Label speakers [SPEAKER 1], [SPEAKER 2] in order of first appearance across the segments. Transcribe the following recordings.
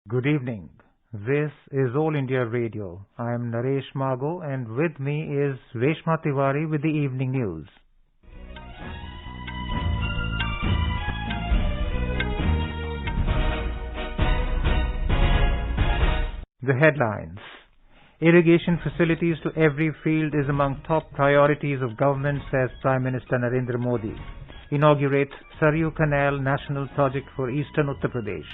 [SPEAKER 1] Good evening. This is All India Radio. I am Naresh Mago and with me is Reshma Tiwari with the evening news. The headlines. Irrigation facilities to every field is among top priorities of government, says Prime Minister Narendra Modi. Inaugurates Sergio Canal National Project for Eastern Uttar Pradesh.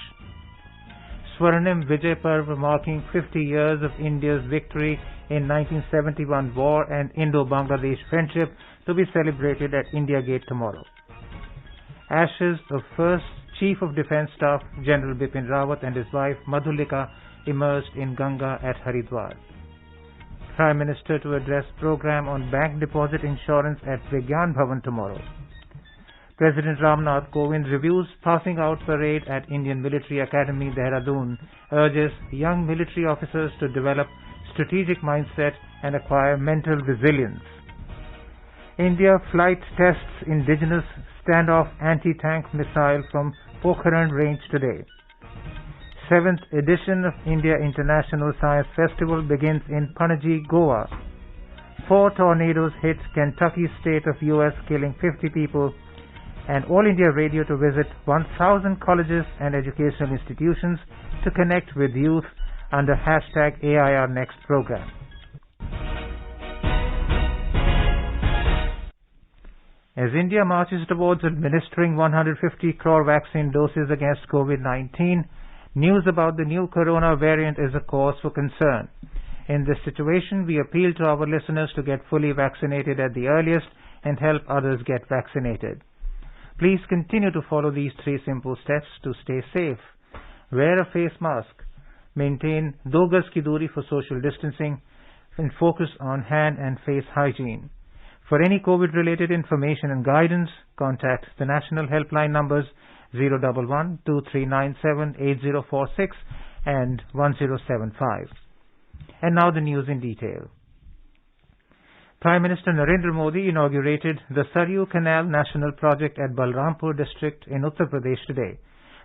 [SPEAKER 1] Swarnim Vijay Parv marking 50 years of India's victory in 1971 war and Indo-Bangladesh friendship to be celebrated at India Gate tomorrow. Ashes of first Chief of Defence Staff General Bipin Rawat and his wife Madhulika immersed in Ganga at Haridwar. Prime Minister to address program on bank deposit insurance at Vigyan Bhavan tomorrow. President Ramnath Kovind reviews passing out parade at Indian Military Academy, Dehradun, urges young military officers to develop strategic mindset and acquire mental resilience. India flight tests indigenous standoff anti-tank missile from Pokhran range today. 7th edition of India International Science Festival begins in Panaji, Goa. 4 tornadoes hit Kentucky state of US, killing 50 people. And All India Radio to visit 1,000 colleges and educational institutions to connect with youth under hashtag AIRNext program. As India marches towards administering 150 crore vaccine doses against COVID-19, news about the new corona variant is a cause for concern. In this situation, we appeal to our listeners to get fully vaccinated at the earliest and help others get vaccinated. Please continue to follow these 3 simple steps to stay safe. Wear a face mask. Maintain 2 gaz ki duri for social distancing and focus on hand and face hygiene. For any COVID-related information and guidance, contact the national helpline numbers 011-2397-8046 and 1075. And now the news in detail. Prime Minister Narendra Modi inaugurated the Saryu Canal National Project at Balrampur district in Uttar Pradesh today.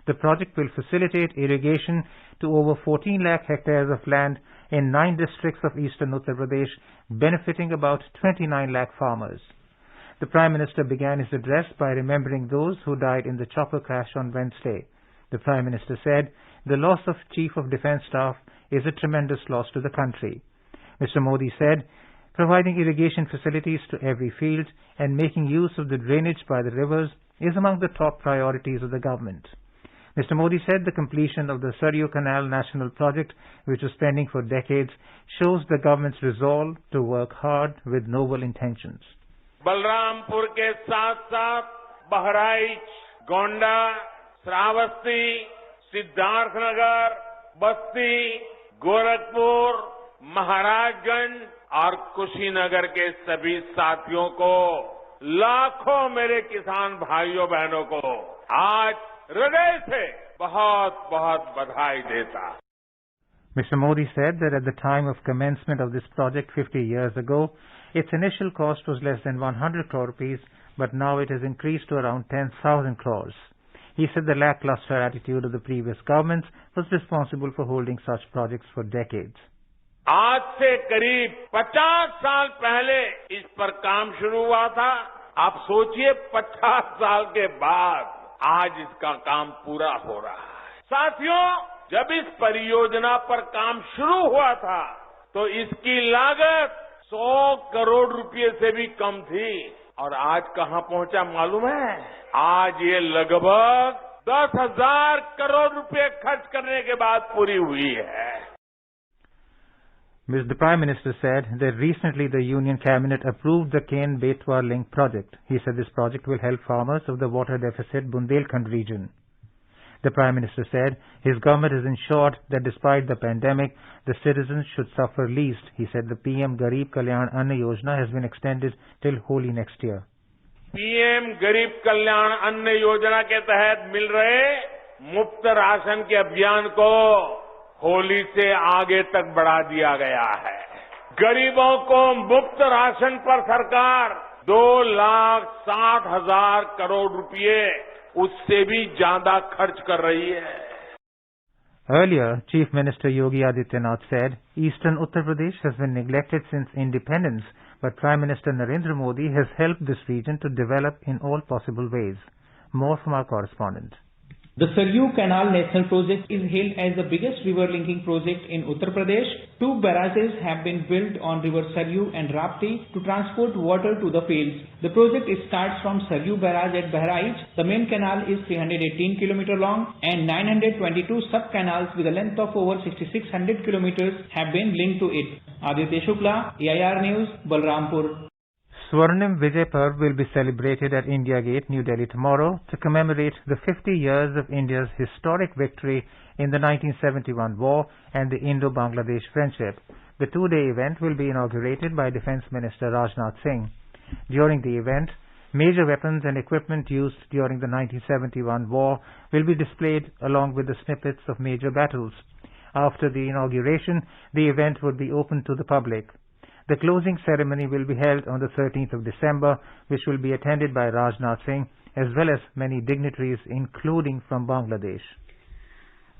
[SPEAKER 1] The project will facilitate irrigation to over 14 lakh hectares of land in 9 districts of eastern Uttar Pradesh, benefiting about 29 lakh farmers. The Prime Minister began his address by remembering those who died in the chopper crash on Wednesday. The Prime Minister said, "The loss of Chief of Defence Staff is a tremendous loss to the country." Mr. Modi said, providing irrigation facilities to every field and making use of the drainage by the rivers is among the top priorities of the government. Mr. Modi said the completion of the Saryu Canal National Project, which was pending for decades, shows the government's resolve to work hard with noble intentions.
[SPEAKER 2] Balrampur के साथ साथ बहराइच, गोंडा, श्रावस्ती, सिद्धार्थनगर, बस्ती, गोरखपुर, महाराजगंज और कुशीनगर के सभी साथियों को, लाखों मेरे किसान भाइयों बहनों को आज हृदय से बहुत बहुत बधाई देता।
[SPEAKER 1] Mr. Modi said that at the time of commencement of this project 50 years ago, its initial cost was less than 100 crore rupees, but now it has increased to around 10,000 crores. He said the lackluster attitude of the previous governments was responsible for holding such projects for decades.
[SPEAKER 2] आज से करीब 50 साल पहले इस पर काम शुरू हुआ था। आप सोचिए 50 साल के बाद आज इसका काम पूरा हो रहा है। साथियों, जब इस परियोजना पर काम शुरू हुआ था तो इसकी लागत 100 करोड़ रुपए से भी कम थी और आज कहां पहुंचा मालूम है? आज ये लगभग 10,000 करोड़ रुपए खर्च करने के बाद पूरी हुई है।
[SPEAKER 1] The Prime Minister said that recently the Union Cabinet approved the Ken-Betwa link project. He said this project will help farmers of the water deficit Bundelkhand region. The Prime Minister said his government has ensured that despite the pandemic, the citizens should suffer least. He said the PM Garib Kalyan Anna Yojana has been extended till Holi next year.
[SPEAKER 2] PM गरीब कल्याण अन्न योजना के तहत मिल रहे मुफ्त ration के अभियान को होली से आगे तक बढ़ा दिया गया है। गरीबों को मुफ्त राशन पर सरकार 2,60,000 करोड़ रुपए उससे भी ज्यादा खर्च कर रही है।
[SPEAKER 1] Earlier, Chief Minister Yogi Adityanath said, Eastern Uttar Pradesh has been neglected since independence, but Prime Minister Narendra Modi has helped this region to develop in all possible ways. More from our correspondent.
[SPEAKER 3] The Sergio Canal National Project is hailed as the biggest river linking project in Uttar Pradesh. 2 barrages have been built on river Sergio and Rapti to transport water to the fields. The project starts from Sergio Barrage at Bahraich. The main canal is 318 km long and 922 sub-canals with a length of over 6600 km have been linked to it. Aditya Shukla, AIR News, Balrampur.
[SPEAKER 1] Swarnim Vijay Parv will be celebrated at India Gate, New Delhi tomorrow to commemorate the 50 years of India's historic victory in the 1971 war and the Indo-Bangladesh friendship. The 2-day event will be inaugurated by Defence Minister Rajnath Singh. During the event, major weapons and equipment used during the 1971 war will be displayed along with the snippets of major battles. After the inauguration, the event would be open to the public. The closing ceremony will be held on the 13th of December, which will be attended by Rajnath Singh as well as many dignitaries, including from Bangladesh.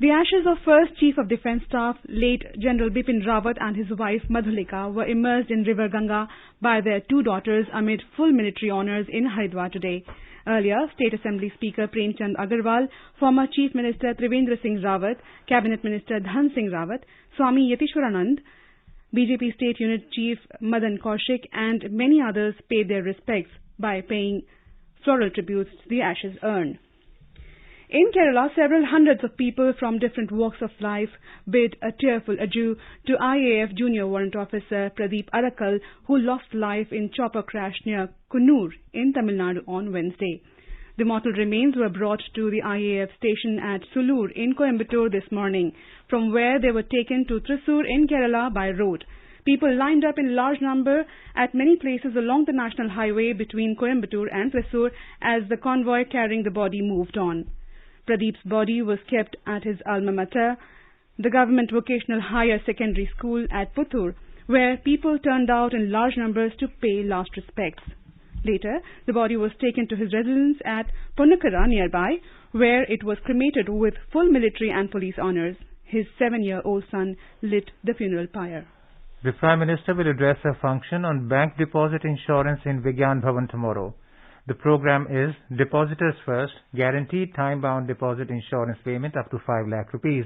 [SPEAKER 4] The ashes of first Chief of Defence Staff, late General Bipin Rawat, and his wife Madhulika were immersed in River Ganga by their 2 daughters amid full military honours in Haridwar today. Earlier, State Assembly Speaker Premchand Agarwal, former Chief Minister Trivendra Singh Rawat, Cabinet Minister Dhan Singh Rawat, Swami Yatishwaranand, BJP State Unit Chief Madan Kaushik and many others paid their respects by paying floral tributes to the ashes urn. In Kerala, several hundreds of people from different walks of life bid a tearful adieu to IAF Junior Warrant Officer Pradeep Arakal, who lost life in chopper crash near Kunnur in Tamil Nadu on Wednesday. The mortal remains were brought to the IAF station at Sulur in Coimbatore this morning, from where they were taken to Thrissur in Kerala by road. People lined up in large number at many places along the national highway between Coimbatore and Thrissur as the convoy carrying the body moved on. Pradeep's body was kept at his alma mater, the Government Vocational Higher Secondary School at Puttur, where people turned out in large numbers to pay last respects. Later, the body was taken to his residence at Ponnakkara nearby, where it was cremated with full military and police honours. His 7-year-old son lit the funeral pyre.
[SPEAKER 1] The Prime Minister will address a function on bank deposit insurance in Vigyan Bhavan tomorrow. The program is Depositors First, Guaranteed Time-Bound Deposit Insurance Payment up to 5 lakh rupees.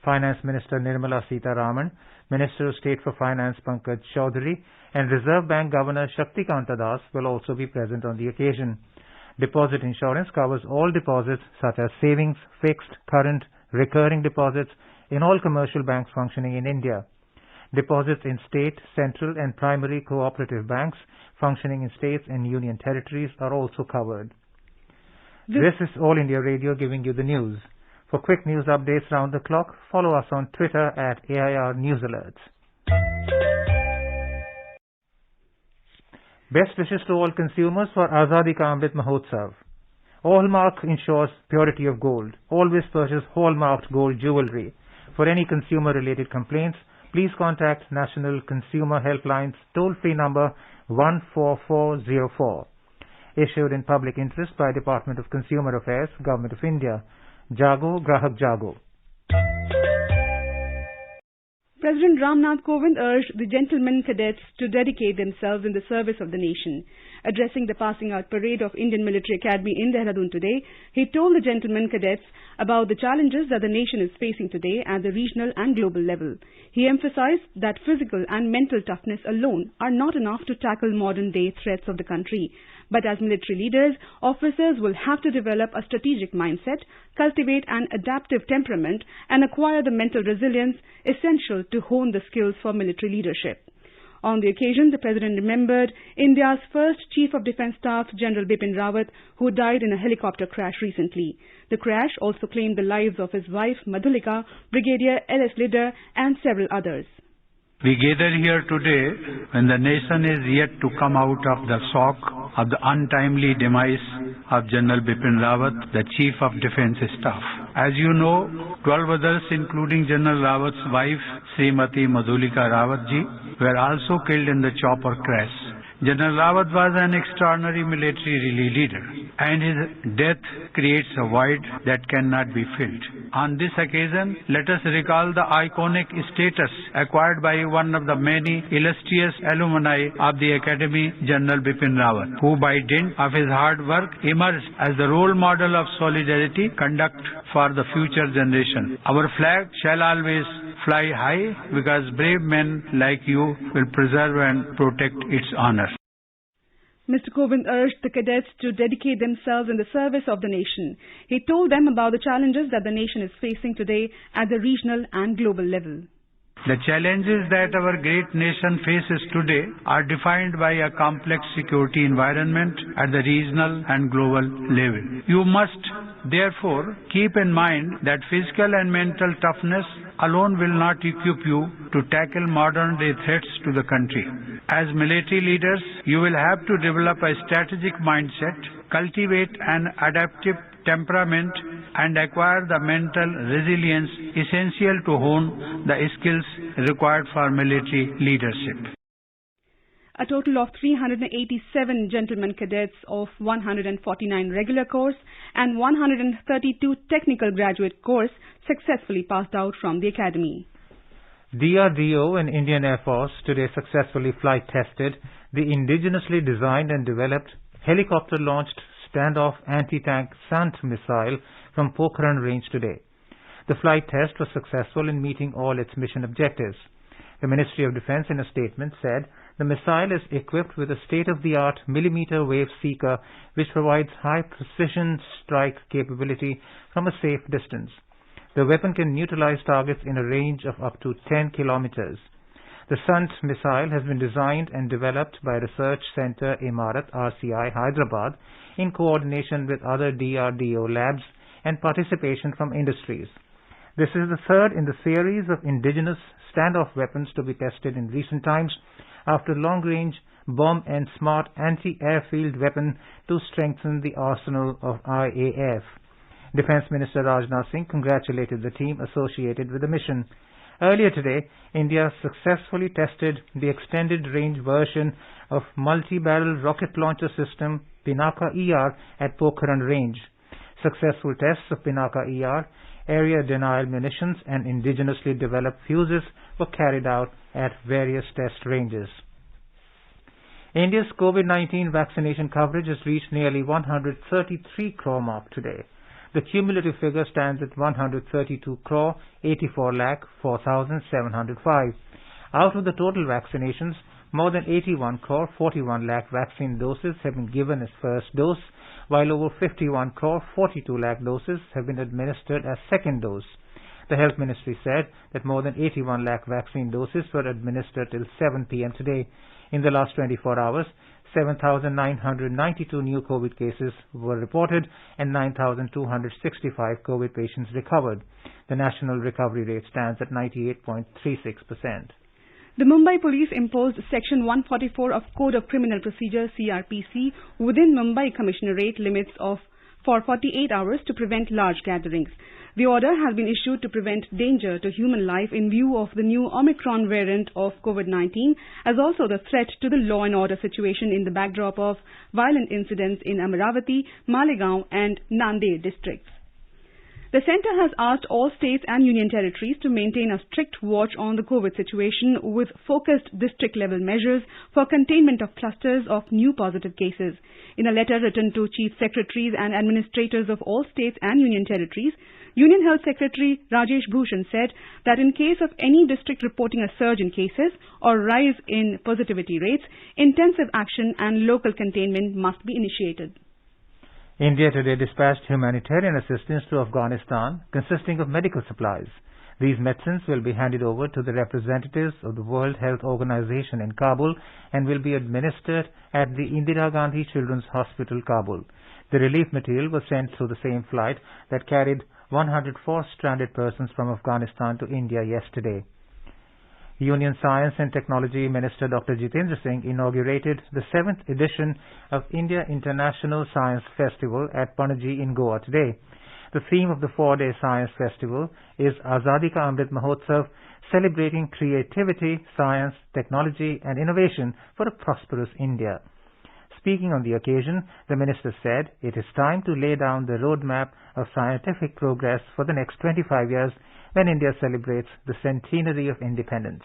[SPEAKER 1] Finance Minister Nirmala Sitharaman, Minister of State for Finance Pankaj Chaudhary and Reserve Bank Governor Shaktikanta Das will also be present on the occasion. Deposit insurance covers all deposits such as savings, fixed, current, recurring deposits in all commercial banks functioning in India. Deposits in state, central and primary cooperative banks functioning in states and union territories are also covered. This is All India Radio giving you the news. For quick news updates round the clock, follow us on Twitter at AIR News Alerts. Best wishes to all consumers for Azadi Ka Amrit Mahotsav. Hallmark ensures purity of gold. Always purchase hallmarked gold jewellery. For any consumer-related complaints, please contact National Consumer Helpline's toll-free number 14404. Issued in public interest by Department of Consumer Affairs, Government of India. Jago Grahak Jago.
[SPEAKER 4] President Ramnath Kovind urged the gentlemen cadets to dedicate themselves in the service of the nation. Addressing the passing out parade of Indian Military Academy in Dehradun today, he told the gentlemen cadets about the challenges that the nation is facing today at the regional and global level. He emphasized that physical and mental toughness alone are not enough to tackle modern-day threats of the country. But as military leaders, officers will have to develop a strategic mindset, cultivate an adaptive temperament, and acquire the mental resilience essential to hone the skills for military leadership. On the occasion, the President remembered India's first Chief of Defence Staff, General Bipin Rawat, who died in a helicopter crash recently. The crash also claimed the lives of his wife, Madhulika, Brigadier L.S. Lidder, and several others.
[SPEAKER 5] We gather here today when the nation is yet to come out of the shock of the untimely demise of General Bipin Rawat, the Chief of Defence Staff. As you know, 12 others, including General Rawat's wife, Srimati Madhulika Rawat ji, were also killed in the chopper crash. General Rawat was an extraordinary military leader, and his death creates a void that cannot be filled. On this occasion, let us recall the iconic status acquired by one of the many illustrious alumni of the Academy, General Bipin Rawat, who by dint of his hard work emerged as the role model of solidarity conduct for the future generation. Our flag shall always fly high because brave men like you will preserve and protect its honor.
[SPEAKER 4] Mr. Kovind urged the cadets to dedicate themselves in the service of the nation. He told them about the challenges that the nation is facing today at the regional and global level.
[SPEAKER 5] The challenges that our great nation faces today are defined by a complex security environment at the regional and global level. You must therefore keep in mind that physical and mental toughness alone will not equip you to tackle modern day threats to the country. As military leaders, you will have to develop a strategic mindset, cultivate an adaptive temperament, and acquire the mental resilience essential to hone the skills required for military leadership.
[SPEAKER 4] A total of 387 gentlemen cadets of 149 regular course and 132 technical graduate course successfully passed out from the academy.
[SPEAKER 1] DRDO and Indian Air Force today successfully flight tested the indigenously designed and developed helicopter-launched standoff anti-tank Sant missile from Pokhran range today. The flight test was successful in meeting all its mission objectives. The Ministry of Defence in a statement said the missile is equipped with a state-of-the-art millimeter wave seeker which provides high precision strike capability from a safe distance. The weapon can neutralize targets in a range of up to 10 kilometers. The Sant missile has been designed and developed by Research Centre Imarat RCI Hyderabad in coordination with other DRDO labs and participation from industries. This is the third in the series of indigenous standoff weapons to be tested in recent times after long-range bomb and smart anti-airfield weapon to strengthen the arsenal of IAF. Defence Minister Rajnath Singh congratulated the team associated with the mission. Earlier today, India successfully tested the extended-range version of multi-barrel rocket launcher system Pinaka-ER at Pokhran range. Successful tests of Pinaka-ER, area denial munitions and indigenously developed fuses were carried out at various test ranges. India's COVID-19 vaccination coverage has reached nearly 133 crore mark today. The cumulative figure stands at 132 crore 84 lakh 4,705. Out of the total vaccinations, more than 81 crore 41 lakh vaccine doses have been given as first dose, while over 51 crore 42 lakh doses have been administered as second dose. The Health Ministry said that more than 81 lakh vaccine doses were administered till 7 p.m. today. In the last 24 hours, 7,992 new COVID cases were reported and 9,265 COVID patients recovered. The national recovery rate stands at 98.36%.
[SPEAKER 4] The Mumbai Police imposed Section 144 of Code of Criminal Procedure (CRPC) within Mumbai Commissionerate limits for 48 hours to prevent large gatherings. The order has been issued to prevent danger to human life in view of the new Omicron variant of COVID-19, as also the threat to the law and order situation in the backdrop of violent incidents in Amaravati, Malegaon and Nanded districts. The centre has asked all states and union territories to maintain a strict watch on the COVID situation with focused district-level measures for containment of clusters of new positive cases. In a letter written to Chief Secretaries and Administrators of all states and union territories, Union Health Secretary Rajesh Bhushan said that in case of any district reporting a surge in cases or rise in positivity rates, intensive action and local containment must be initiated.
[SPEAKER 1] India today dispatched humanitarian assistance to Afghanistan consisting of medical supplies. These medicines will be handed over to the representatives of the World Health Organization in Kabul and will be administered at the Indira Gandhi Children's Hospital, Kabul. The relief material was sent through the same flight that carried 104 stranded persons from Afghanistan to India yesterday. Union Science and Technology Minister Dr. Jitendra Singh inaugurated the 7th edition of India International Science Festival at Panaji in Goa today. The theme of the 4-day Science Festival is Azadi Ka Amrit Mahotsav, celebrating creativity, science, technology and innovation for a prosperous India. Speaking on the occasion, the minister said it is time to lay down the roadmap of scientific progress for the next 25 years when India celebrates the centenary of independence.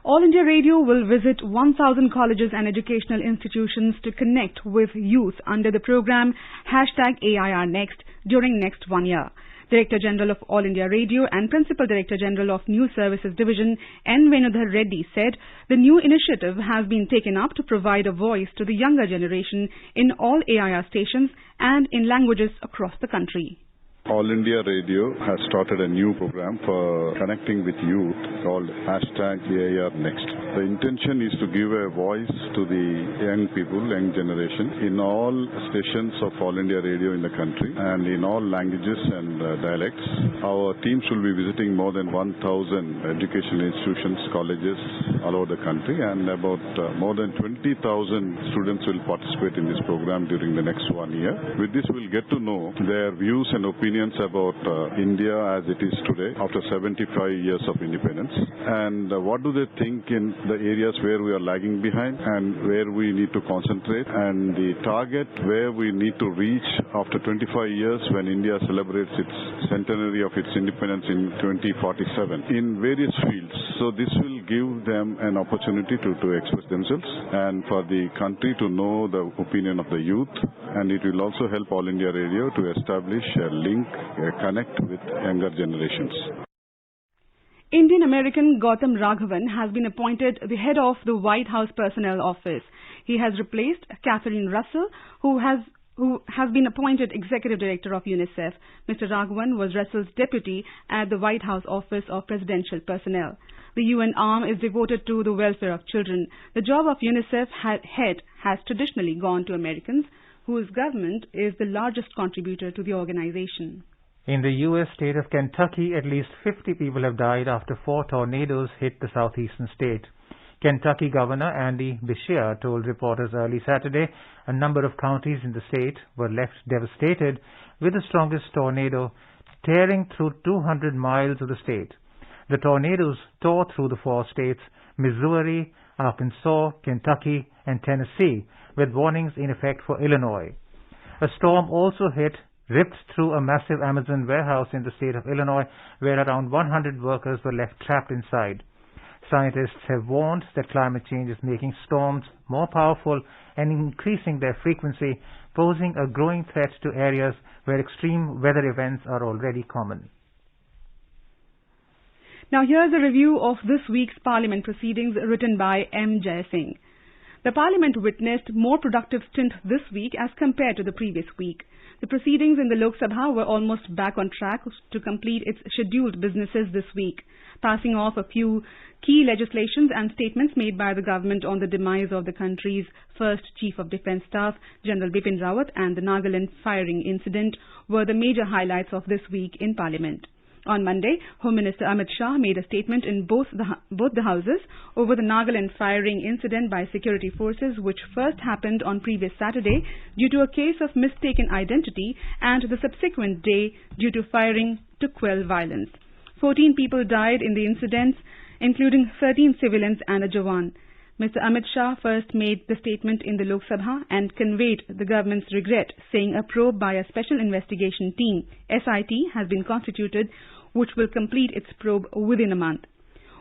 [SPEAKER 4] All India Radio will visit 1,000 colleges and educational institutions to connect with youth under the program #AIRNext during next 1 year. Director General of All India Radio and Principal Director General of News Services Division N. Venudhar Reddy said the new initiative has been taken up to provide a voice to the younger generation in all AIR stations and in languages across the country.
[SPEAKER 6] All India Radio has started a new program for connecting with youth called #AIRNext. The intention is to give a voice to the young people, young generation in all stations of All India Radio in the country and in all languages and dialects. Our teams will be visiting more than 1,000 education institutions, colleges all over the country, and about more than 20,000 students will participate in this program during the next 1 year. With this, we'll get to know their views and opinions about India as it is today after 75 years of independence, and what do they think in the areas where we are lagging behind and where we need to concentrate, and the target where we need to reach after 25 years when India celebrates its centenary of its independence in 2047 in various fields. So this will give them an opportunity to express themselves and for the country to know the opinion of the youth, and it will also help All India Radio to establish a link, a connect with younger generations.
[SPEAKER 4] Indian-American Gautam Raghavan has been appointed the head of the White House Personnel Office. He has replaced Catherine Russell, who has been appointed Executive Director of UNICEF. Mr. Raghavan was Russell's deputy at the White House Office of Presidential Personnel. The UN arm is devoted to the welfare of children. The job of UNICEF head has traditionally gone to Americans, whose government is the largest contributor to the organization.
[SPEAKER 1] In the U.S. state of Kentucky, at least 50 people have died after 4 tornadoes hit the southeastern state. Kentucky Governor Andy Beshear told reporters early Saturday a number of counties in the state were left devastated, with the strongest tornado tearing through 200 miles of the state. The tornadoes tore through the 4 states, Missouri, Arkansas, Kentucky, and Tennessee, with warnings in effect for Illinois. A storm also ripped through a massive Amazon warehouse in the state of Illinois, where around 100 workers were left trapped inside. Scientists have warned that climate change is making storms more powerful and increasing their frequency, posing a growing threat to areas where extreme weather events are already common.
[SPEAKER 4] Now here's a review of this week's Parliament proceedings written by M. Jai Singh. The Parliament witnessed more productive stint this week as compared to the previous week. The proceedings in the Lok Sabha were almost back on track to complete its scheduled businesses this week, passing off a few key legislations and statements made by the government on the demise of the country's first Chief of Defence Staff, General Bipin Rawat, and the Nagaland firing incident were the major highlights of this week in Parliament. On Monday, Home Minister Amit Shah made a statement in both the houses over the Nagaland firing incident by security forces, which first happened on previous Saturday due to a case of mistaken identity, and the subsequent day due to firing to quell violence. 14 people died in the incidents, including 13 civilians and a Jawan. Mr. Amit Shah first made the statement in the Lok Sabha and conveyed the government's regret, saying a probe by a special investigation team, SIT, has been constituted, which will complete its probe within a month.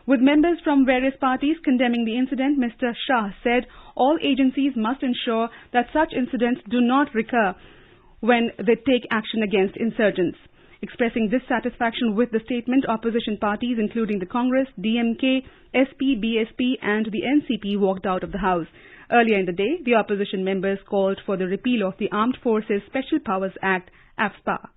[SPEAKER 4] With members from various parties condemning the incident, Mr. Shah said all agencies must ensure that such incidents do not recur when they take action against insurgents. Expressing dissatisfaction with the statement, opposition parties including the Congress, DMK, SP, BSP and the NCP walked out of the House. Earlier in the day, the opposition members called for the repeal of the Armed Forces Special Powers Act, AFSPA.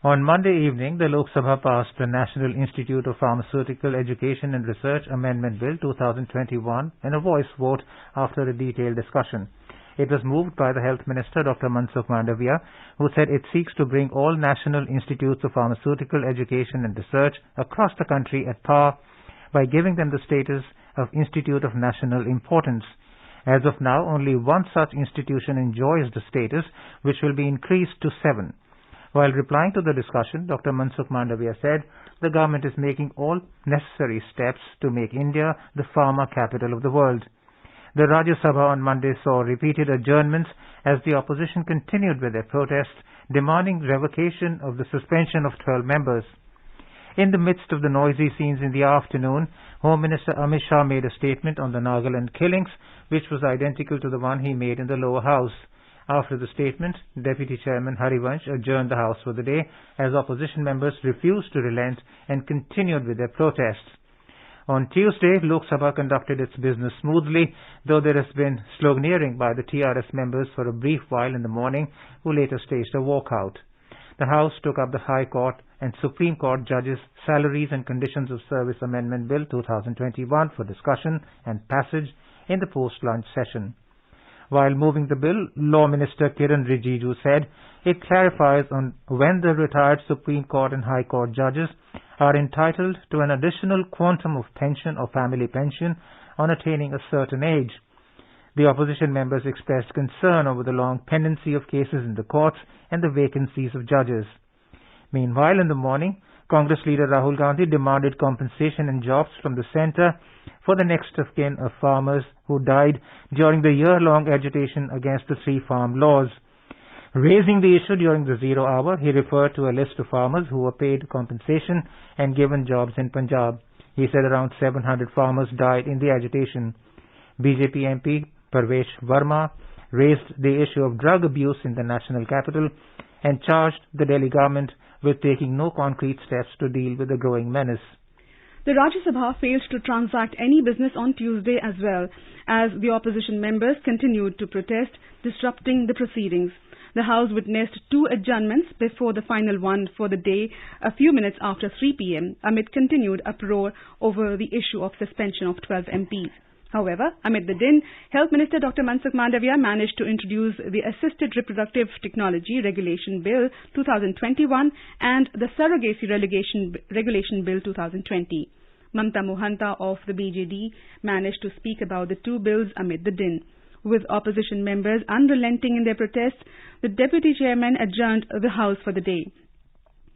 [SPEAKER 1] On Monday evening, the Lok Sabha passed the National Institute of Pharmaceutical Education and Research Amendment Bill 2021 in a voice vote after a detailed discussion. It was moved by the Health Minister, Dr. Mansukh Mandavia, who said it seeks to bring all National Institutes of Pharmaceutical Education and Research across the country at par by giving them the status of Institute of National Importance. As of now, only one such institution enjoys the status, which will be increased to 7. While replying to the discussion, Dr. Mansukh Mandavia said the government is making all necessary steps to make India the pharma capital of the world. The Rajya Sabha on Monday saw repeated adjournments as the opposition continued with their protests, demanding revocation of the suspension of 12 members. In the midst of the noisy scenes in the afternoon, Home Minister Amit Shah made a statement on the Nagaland killings, which was identical to the one he made in the lower house. After the statement, Deputy Chairman Harivansh adjourned the House for the day as opposition members refused to relent and continued with their protests. On Tuesday, Lok Sabha conducted its business smoothly, though there has been sloganeering by the TRS members for a brief while in the morning, who later staged a walkout. The House took up the High Court and Supreme Court Judges' Salaries and Conditions of Service Amendment Bill 2021 for discussion and passage in the post-lunch session. While moving the bill, Law Minister Kiran Rijiju said it clarifies on when the retired Supreme Court and High Court judges are entitled to an additional quantum of pension or family pension on attaining a certain age. The opposition members expressed concern over the long pendency of cases in the courts and the vacancies of judges. Meanwhile, in the morning, Congress leader Rahul Gandhi demanded compensation and jobs from the centre for the next of kin of farmers who died during the year-long agitation against the three farm laws. Raising the issue during the 0 hour, he referred to a list of farmers who were paid compensation and given jobs in Punjab. He said around 700 farmers died in the agitation. BJP MP Parvesh Verma raised the issue of drug abuse in the national capital and charged the Delhi government with taking no concrete steps to deal with the growing menace.
[SPEAKER 4] The Rajya Sabha failed to transact any business on Tuesday as well, as the opposition members continued to protest, disrupting the proceedings. The House witnessed 2 adjournments before the final one for the day a few minutes after 3 p.m. amid continued uproar over the issue of suspension of 12 MPs. However, amid the din, Health Minister Dr. Mansukh Mandavia managed to introduce the Assisted Reproductive Technology Regulation Bill 2021 and the Surrogacy Regulation Bill 2020. Mamta Mohanta of the BJD managed to speak about the 2 bills amid the din. With opposition members unrelenting in their protests, the Deputy Chairman adjourned the House for the day.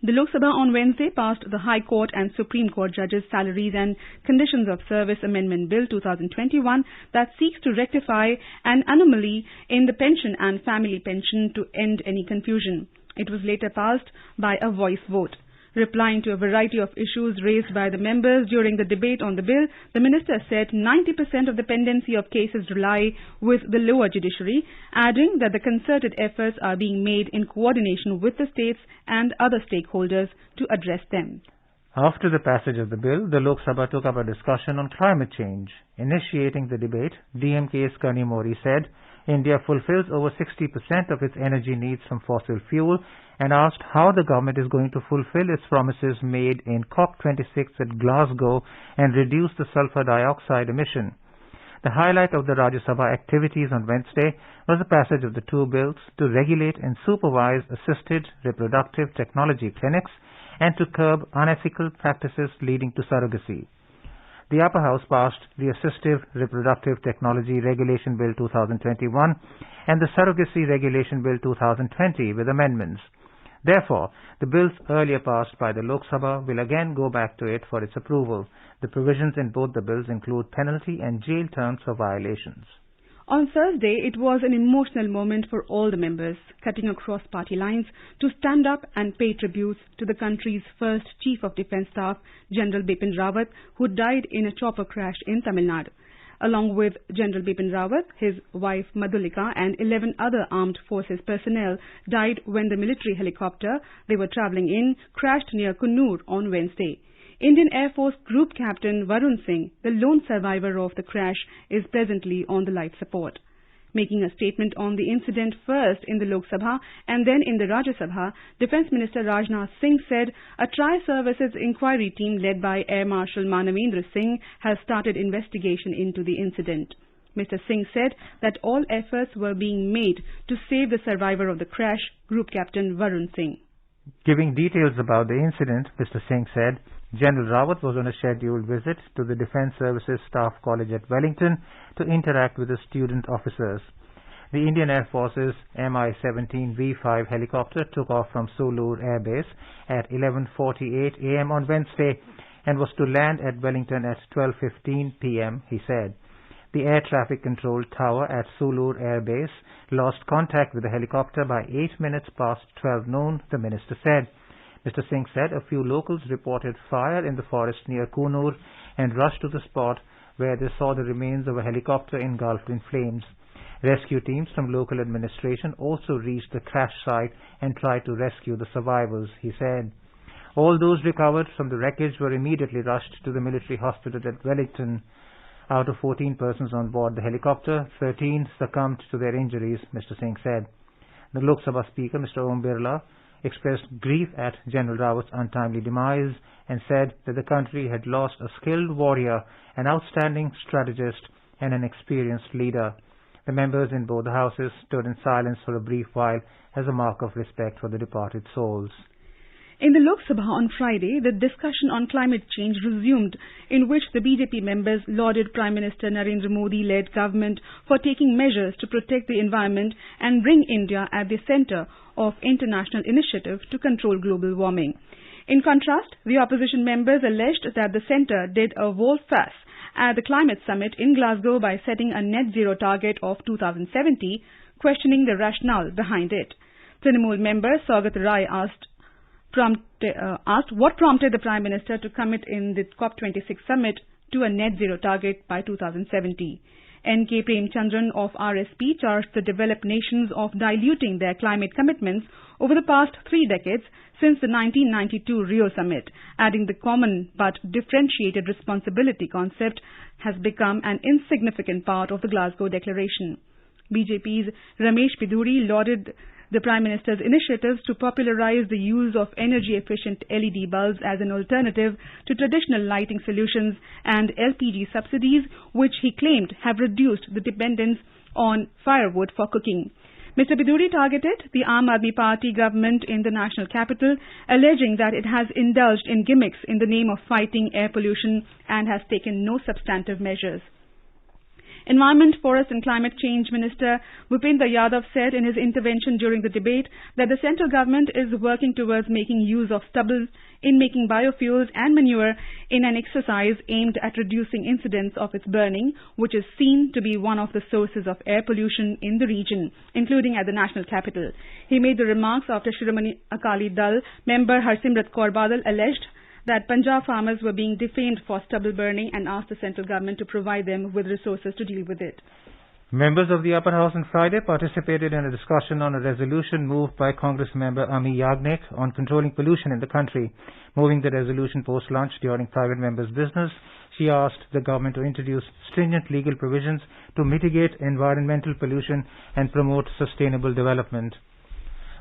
[SPEAKER 4] The Lok Sabha on Wednesday passed the High Court and Supreme Court Judges' Salaries and Conditions of Service Amendment Bill 2021 that seeks to rectify an anomaly in the pension and family pension to end any confusion. It was later passed by a voice vote. Replying to a variety of issues raised by the members during the debate on the bill, the minister said 90% of the pendency of cases lie with the lower judiciary, adding that the concerted efforts are being made in coordination with the states and other stakeholders to address them.
[SPEAKER 1] After the passage of the bill, the Lok Sabha took up a discussion on climate change. Initiating the debate, DMK's Kani Mori said India fulfills over 60% of its energy needs from fossil fuel and asked how the government is going to fulfill its promises made in COP26 at Glasgow and reduce the sulfur dioxide emission. The highlight of the Rajya Sabha activities on Wednesday was the passage of the 2 bills to regulate and supervise assisted reproductive technology clinics and to curb unethical practices leading to surrogacy. The Upper House passed the Assistive Reproductive Technology Regulation Bill 2021 and the Surrogacy Regulation Bill 2020 with amendments. Therefore, the bills earlier passed by the Lok Sabha will again go back to it for its approval. The provisions in both the bills include penalty and jail terms for violations.
[SPEAKER 4] On Thursday, it was an emotional moment for all the members, cutting across party lines to stand up and pay tributes to the country's first Chief of Defence Staff, General Bipin Rawat, who died in a chopper crash in Tamil Nadu. Along with General Bipin Rawat, his wife Madhulika and 11 other armed forces personnel died when the military helicopter they were travelling in crashed near Kannur on Wednesday. Indian Air Force Group Captain Varun Singh, the lone survivor of the crash, is presently on the life support. Making a statement on the incident first in the Lok Sabha and then in the Rajya Sabha, Defence Minister Rajnath Singh said a tri-services inquiry team led by Air Marshal Manavendra Singh has started investigation into the incident. Mr. Singh said that all efforts were being made to save the survivor of the crash, Group Captain Varun Singh.
[SPEAKER 1] Giving details about the incident, Mr. Singh said General Rawat was on a scheduled visit to the Defence Services Staff College at Wellington to interact with the student officers. The Indian Air Force's Mi-17 V5 helicopter took off from Sulur Air Base at 11:48 a.m. on Wednesday and was to land at Wellington at 12:15 p.m., he said. The air traffic control tower at Sulur Air Base lost contact with the helicopter by 8 minutes past 12 noon, the minister said. Mr. Singh said a few locals reported fire in the forest near Kunur and rushed to the spot where they saw the remains of a helicopter engulfed in flames. Rescue teams from local administration also reached the crash site and tried to rescue the survivors, he said. All those recovered from the wreckage were immediately rushed to the military hospital at Wellington. Out of 14 persons on board the helicopter, 13 succumbed to their injuries, Mr. Singh said. The Lok Sabha Speaker, Mr. Om Birla, expressed grief at General Rawat's untimely demise and said that the country had lost a skilled warrior, an outstanding strategist, and an experienced leader. The members in both the houses stood in silence for a brief while as a mark of respect for the departed souls.
[SPEAKER 4] In the Lok Sabha on Friday, the discussion on climate change resumed, in which the BJP members lauded Prime Minister Narendra Modi-led government for taking measures to protect the environment and bring India at the centre of international initiative to control global warming. In contrast, the opposition members alleged that the centre did a volte-face at the climate summit in Glasgow by setting a net zero target of 2070, questioning the rationale behind it. Trinamool member Saugat Rai asked what prompted the Prime Minister to commit in the COP26 summit to a net zero target by 2070. N.K. Premchandran of RSP charged the developed nations of diluting their climate commitments over the past 3 decades since the 1992 Rio summit, adding the common but differentiated responsibility concept has become an insignificant part of the Glasgow Declaration. BJP's Ramesh Biduri lauded the Prime Minister's initiatives to popularize the use of energy-efficient LED bulbs as an alternative to traditional lighting solutions and LPG subsidies, which he claimed have reduced the dependence on firewood for cooking. Mr. Biduri targeted the Aam Aadmi Party government in the national capital, alleging that it has indulged in gimmicks in the name of fighting air pollution and has taken no substantive measures. Environment, Forest and Climate Change Minister Bhupendra Yadav said in his intervention during the debate that the central government is working towards making use of stubble in making biofuels and manure in an exercise aimed at reducing incidents of its burning, which is seen to be one of the sources of air pollution in the region, including at the national capital. He made the remarks after Shiromani Akali Dal member Harsimrat Kaur Badal alleged that Punjab farmers were being defamed for stubble burning and asked the central government to provide them with resources to deal with it.
[SPEAKER 1] Members of the Upper House on Friday participated in a discussion on a resolution moved by Congress member Ami Yagnik on controlling pollution in the country. Moving the resolution post-lunch during private members' business, she asked the government to introduce stringent legal provisions to mitigate environmental pollution and promote sustainable development.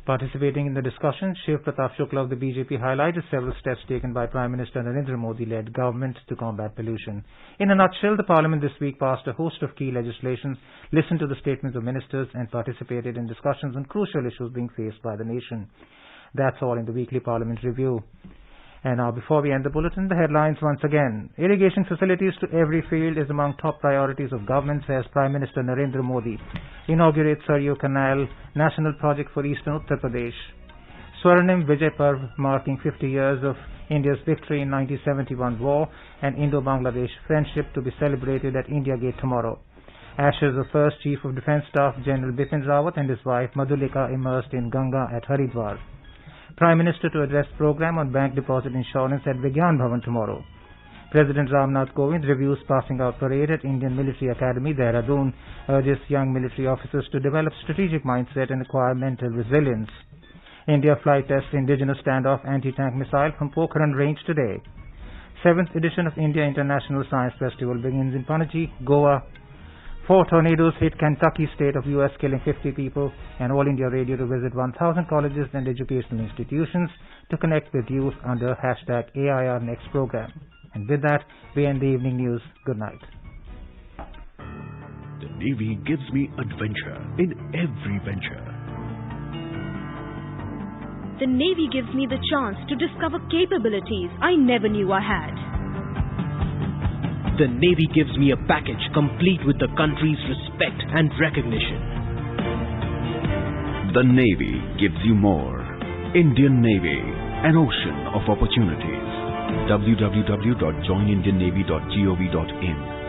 [SPEAKER 1] Participating in the discussion, Shiv Pratap Shukla of the BJP highlighted several steps taken by Prime Minister Narendra Modi-led government to combat pollution. In a nutshell, the Parliament this week passed a host of key legislation, listened to the statements of ministers and participated in discussions on crucial issues being faced by the nation. That's all in the weekly Parliament review. And now, before we end the bulletin, the headlines once again. Irrigation facilities to every field is among top priorities of government, says Prime Minister Narendra Modi. Inaugurates Sergio Canal, national project for eastern Uttar Pradesh. Swarnim Vijay Parv, marking 50 years of India's victory in 1971 war and Indo-Bangladesh friendship, to be celebrated at India Gate tomorrow. Ashes of first Chief of Defence Staff General Bipin Rawat and his wife Madhulika immersed in Ganga at Haridwar. Prime Minister to address program on bank deposit insurance at Vigyan Bhavan tomorrow. President Ramnath Kovind reviews passing out parade at Indian Military Academy, Dehradun, urges young military officers to develop strategic mindset and acquire mental resilience. India flight tests indigenous standoff anti-tank missile from Pokhran range today. 7th edition of India International Science Festival begins in Panaji, Goa. 4 tornadoes hit Kentucky state of US, killing 50 people, and All India Radio to visit 1,000 colleges and educational institutions to connect with youth under #AIR Next program. And with that, we end the evening news. Good night.
[SPEAKER 7] The Navy gives me adventure in every venture.
[SPEAKER 8] The Navy gives me the chance to discover capabilities I never knew I had.
[SPEAKER 9] The Navy gives me a package complete with the country's respect and recognition.
[SPEAKER 7] The Navy gives you more. Indian Navy, an ocean of opportunities. www.joinindiannavy.gov.in